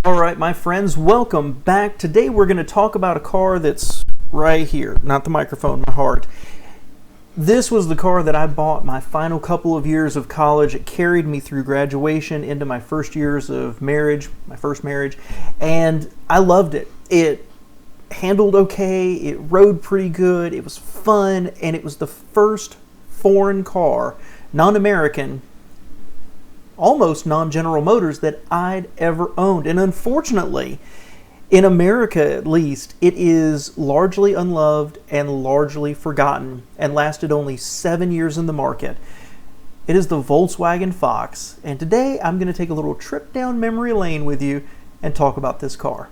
All right, my friends, welcome back. Today we're going to talk about a car that's right here, not the microphone, my heart. This was the car that I bought my final couple of years of college. It carried me through graduation into my first years of marriage, my first marriage, and I loved it. It handled okay, it rode pretty good, it was fun, and it was the first foreign car, non-American, almost non-General Motors, that I'd ever owned. And unfortunately, in America at least, it is largely unloved and largely forgotten and lasted only 7 years in the market. It is the Volkswagen Fox, and today I'm going to take a little trip down memory lane with you and talk about this car.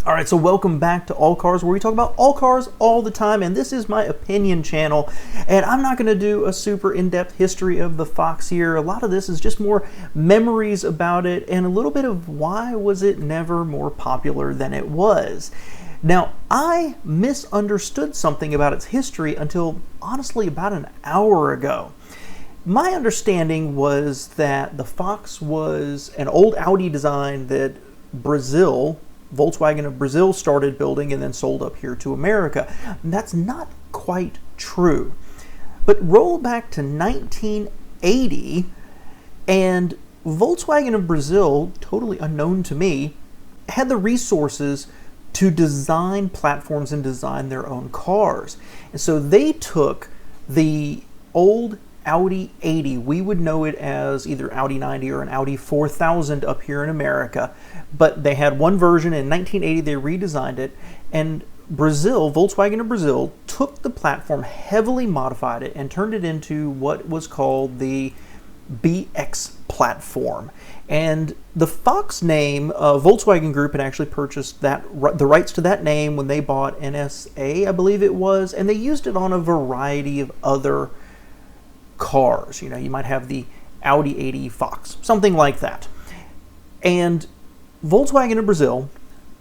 Alright, so welcome back to All Cars, where we talk about all cars all the time, and this is my opinion channel, and I'm not going to do a super in-depth history of the Fox here. A lot of this is just more memories about it and a little bit of why was it never more popular than it was. Now, I misunderstood something about its history until, honestly, about an hour ago. My understanding was that the Fox was an old Audi design that Volkswagen of Brazil started building and then sold up here to America. And that's not quite true. But roll back to 1980, and Volkswagen of Brazil, totally unknown to me, had the resources to design platforms and design their own cars. And so they took the old Audi 80, we would know it as either Audi 90 or an Audi 4000 up here in America, but they had one version. In 1980 they redesigned it, and Volkswagen of Brazil took the platform, heavily modified it, and turned it into what was called the BX platform. And the Fox name, Volkswagen Group had actually purchased the rights to that name when they bought NSA, I believe it was, and they used it on a variety of other cars. You know, you might have the Audi 80 Fox, something like that. And Volkswagen of Brazil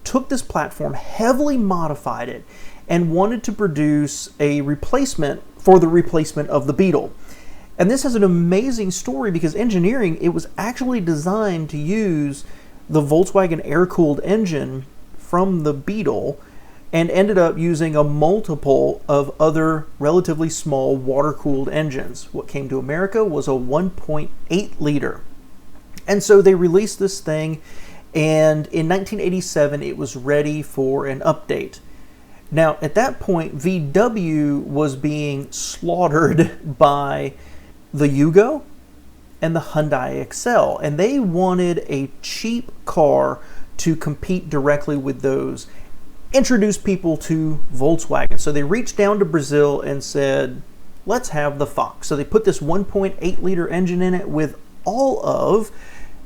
took this platform, heavily modified it, and wanted to produce a replacement for the replacement of the Beetle. And this has an amazing story because engineering, it was actually designed to use the Volkswagen air-cooled engine from the Beetle, and ended up using a multiple of other relatively small water-cooled engines. What came to America was a 1.8 liter. And so they released this thing, and in 1987 it was ready for an update. Now at that point, VW was being slaughtered by the Yugo and the Hyundai Excel, and they wanted a cheap car to compete directly with those, introduce people to Volkswagen. So they reached down to Brazil and said, let's have the Fox. So they put this 1.8 liter engine in it with all of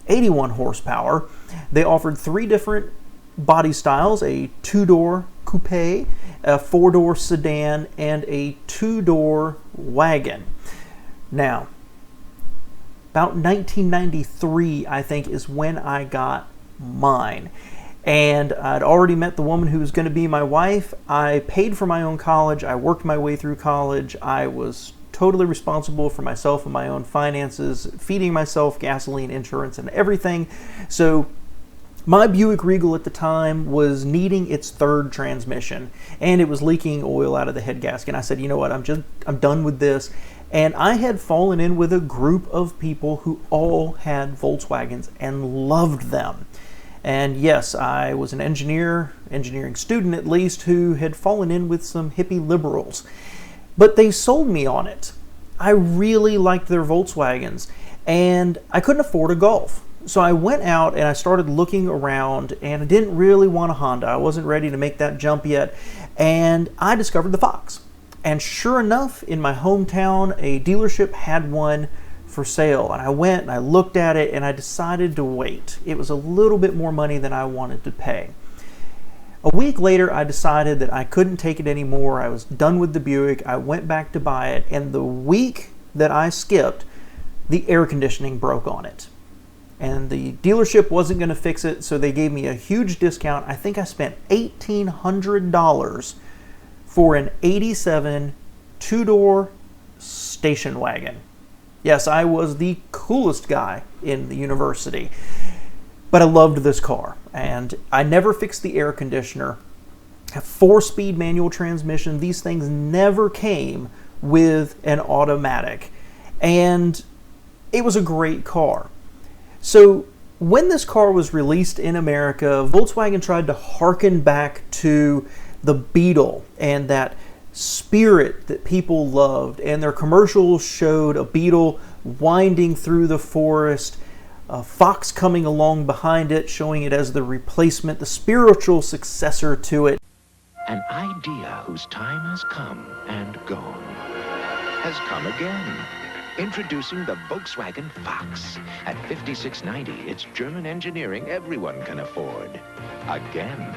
81 horsepower. They offered 3 different body styles: a 2-door coupe, a 4-door sedan, and a 2-door wagon. Now, about 1993, I think, is when I got mine. And I'd already met the woman who was going to be my wife. I paid for my own college. I worked my way through college. I was totally responsible for myself and my own finances, feeding myself gasoline, insurance, and everything. So my Buick Regal at the time was needing its 3rd transmission, and it was leaking oil out of the head gasket. And I said, you know what, I'm done with this. And I had fallen in with a group of people who all had Volkswagens and loved them. And yes, I was an engineering student at least, who had fallen in with some hippie liberals. But they sold me on it. I really liked their Volkswagens, and I couldn't afford a Golf. So I went out and I started looking around, and I didn't really want a Honda. I wasn't ready to make that jump yet. And I discovered the Fox. And sure enough, in my hometown, a dealership had one for sale, and I went and I looked at it, and I decided to wait. It was a little bit more money than I wanted to pay. A week later, I decided that I couldn't take it anymore. I was done with the Buick. I went back to buy it, and the week that I skipped, the air conditioning broke on it. And the dealership wasn't going to fix it, so they gave me a huge discount. I think I spent $1,800 for an 87 two-door station wagon. Yes, I was the coolest guy in the university, but I loved this car, and I never fixed the air conditioner. A 4-speed manual transmission. These things never came with an automatic, and it was a great car. So when this car was released in America, Volkswagen tried to harken back to the Beetle and that spirit that people loved, and their commercials showed a Beetle winding through the forest, a fox coming along behind it, showing it as the replacement, the spiritual successor to it. An idea whose time has come and gone has come again. Introducing the Volkswagen Fox. At $56.90, it's German engineering everyone can afford. Again.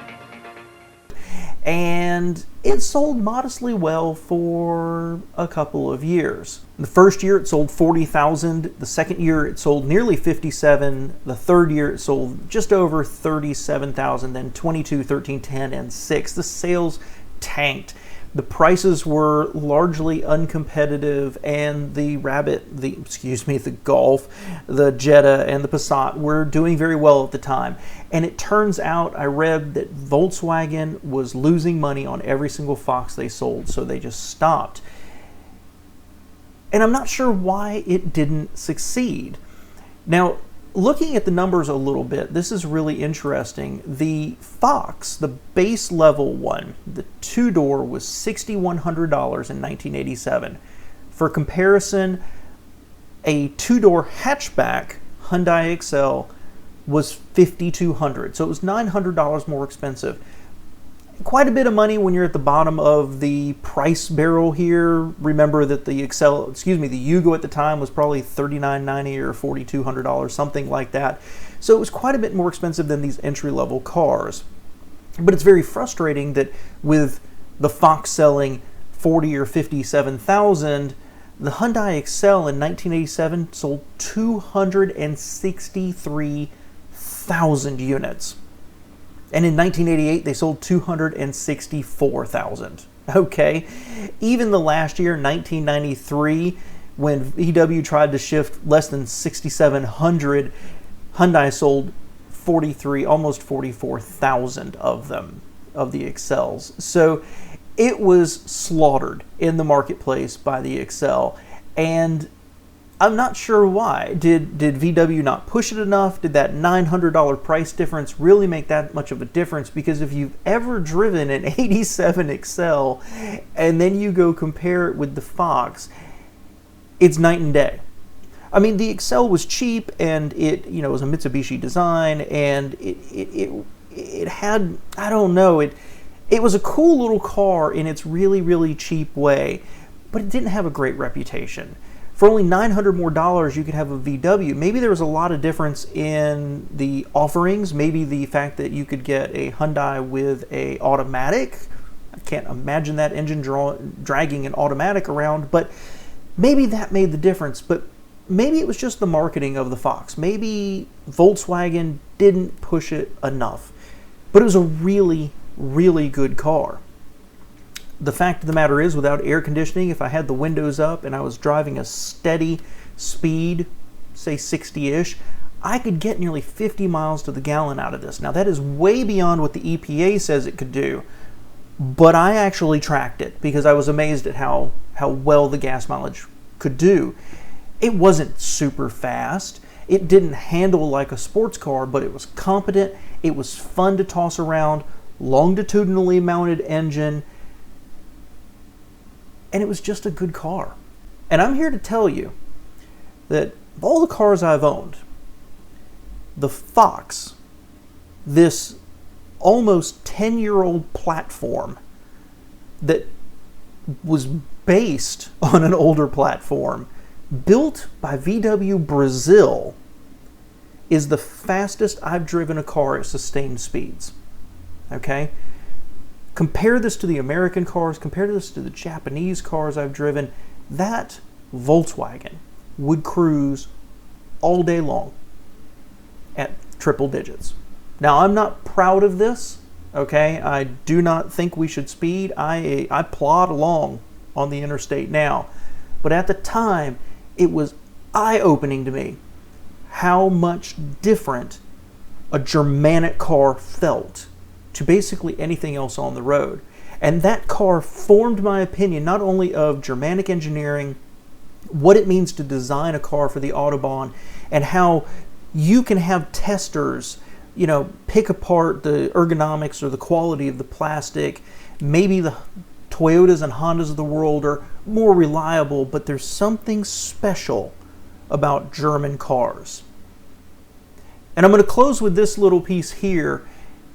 And it sold modestly well for a couple of years. The first year it sold 40,000. The second year it sold nearly 57. The third year it sold just over 37,000. Then 22, 13, 10, and 6. The sales tanked. The prices were largely uncompetitive, and the Golf, the Jetta, and the Passat were doing very well at the time. And it turns out, I read that Volkswagen was losing money on every single Fox they sold, so they just stopped. And I'm not sure why it didn't succeed. Now, looking at the numbers a little bit, this is really interesting. The Fox, the base level one, the two-door, was $6,100 in 1987. For comparison, a two-door hatchback Hyundai Excel was $5,200, so it was $900 more expensive. Quite a bit of money when you're at the bottom of the price barrel here. Remember that the Yugo at the time was probably $3,990 or $4,200, something like that. So it was quite a bit more expensive than these entry-level cars. But it's very frustrating that with the Fox selling 40 or 57,000, the Hyundai Excel in 1987 sold 263,000 units. And in 1988, they sold 264,000. Okay, even the last year, 1993, when VW tried to shift less than 6,700, Hyundai sold almost 44,000 of them, of the Excels. So it was slaughtered in the marketplace by the Excel, and I'm not sure why. Did VW not push it enough? Did that $900 price difference really make that much of a difference? Because if you've ever driven an 87 Excel and then you go compare it with the Fox, it's night and day. I mean, the Excel was cheap, and it was a Mitsubishi design, and it had, I don't know, it was a cool little car in its really, really cheap way, but it didn't have a great reputation. For only $900 more, you could have a VW. Maybe there was a lot of difference in the offerings. Maybe the fact that you could get a Hyundai with a automatic. I can't imagine that engine dragging an automatic around, but maybe that made the difference. But maybe it was just the marketing of the Fox. Maybe Volkswagen didn't push it enough. But it was a really, really good car. The fact of the matter is, without air conditioning, if I had the windows up and I was driving a steady speed, say 60-ish, I could get nearly 50 miles to the gallon out of this. Now, that is way beyond what the EPA says it could do, but I actually tracked it because I was amazed at how well the gas mileage could do. It wasn't super fast. It didn't handle like a sports car, but it was competent. It was fun to toss around, longitudinally mounted engine, and it was just a good car. And I'm here to tell you that of all the cars I've owned, the Fox, this almost 10-year-old platform that was based on an older platform, built by VW Brazil, is the fastest I've driven a car at sustained speeds. Okay? Compare this to the American cars, compare this to the Japanese cars I've driven. That Volkswagen would cruise all day long at triple digits. Now, I'm not proud of this, okay? I do not think we should speed. I plod along on the interstate now. But at the time, it was eye-opening to me how much different a Germanic car felt to basically anything else on the road. And that car formed my opinion not only of Germanic engineering, what it means to design a car for the Autobahn, and how you can have testers, pick apart the ergonomics or the quality of the plastic. Maybe the Toyotas and Hondas of the world are more reliable, but there's something special about German cars. And I'm going to close with this little piece here,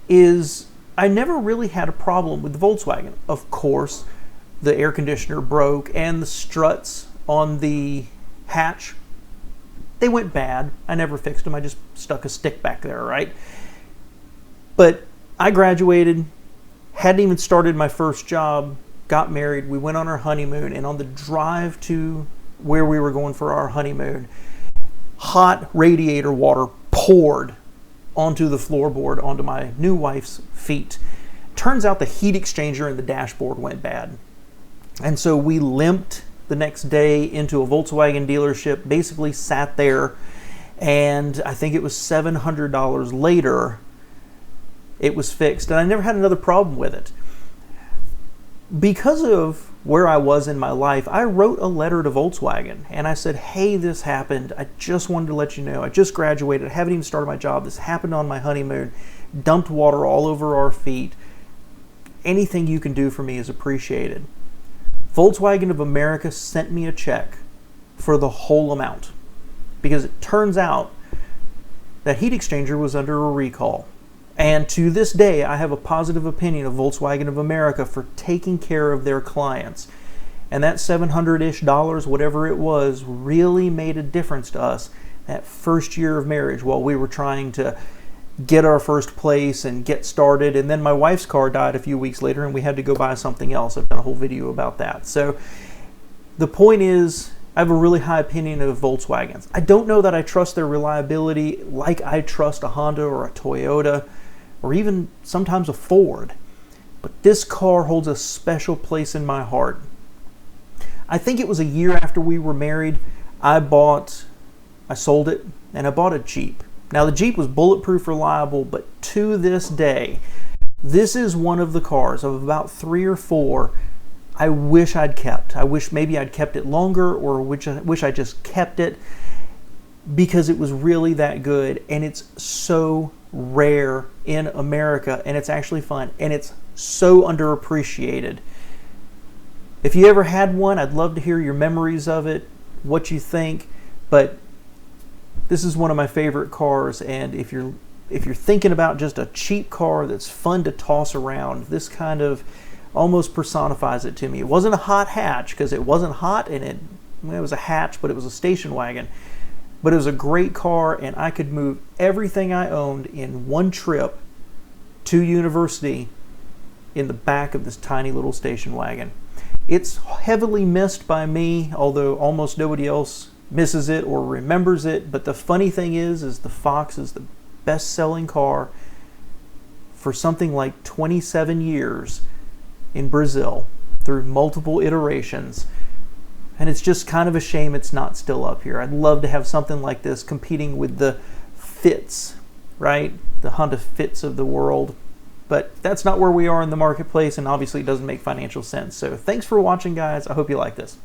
is I never really had a problem with the Volkswagen. Of course, the air conditioner broke and the struts on the hatch, they went bad. I never fixed them. I just stuck a stick back there, right? But I graduated, hadn't even started my first job, got married, we went on our honeymoon, and on the drive to where we were going for our honeymoon, hot radiator water poured onto the floorboard, onto my new wife's feet. Turns out the heat exchanger in the dashboard went bad. And so we limped the next day into a Volkswagen dealership, basically sat there, and I think it was $700 later, it was fixed. And I never had another problem with it. Because of where I was in my life, I wrote a letter to Volkswagen and I said, hey, this happened. I just wanted to let you know. I just graduated. I haven't even started my job. This happened on my honeymoon. Dumped water all over our feet. Anything you can do for me is appreciated. Volkswagen of America sent me a check for the whole amount, because it turns out that heat exchanger was under a recall. And to this day, I have a positive opinion of Volkswagen of America for taking care of their clients. And that $700-ish, whatever it was, really made a difference to us that first year of marriage while we were trying to get our first place and get started. And then my wife's car died a few weeks later and we had to go buy something else. I've done a whole video about that. So the point is, I have a really high opinion of Volkswagens. I don't know that I trust their reliability like I trust a Honda or a Toyota, or even sometimes a Ford. But this car holds a special place in my heart. I think it was a year after we were married, I sold it, and I bought a Jeep. Now the Jeep was bulletproof reliable, but to this day, this is one of the cars of about 3 or 4 I wish I'd kept. I wish maybe I'd kept it longer, or wish I just kept it, because it was really that good, and it's so rare in America, and it's actually fun, and it's so underappreciated. If you ever had one, I'd love to hear your memories of it, what you think. But this is one of my favorite cars, and if you're thinking about just a cheap car that's fun to toss around, this kind of almost personifies it to me. It wasn't a hot hatch, because it wasn't hot, and it was a hatch, but it was a station wagon. But it was a great car, and I could move everything I owned in one trip to university in the back of this tiny little station wagon. It's heavily missed by me, although almost nobody else misses it or remembers it. But the funny thing is the Fox is the best-selling car for something like 27 years in Brazil through multiple iterations. And it's just kind of a shame it's not still up here. I'd love to have something like this competing with the Fits, right? The Honda Fits of the world. But that's not where we are in the marketplace, and obviously it doesn't make financial sense. So thanks for watching, guys. I hope you like this.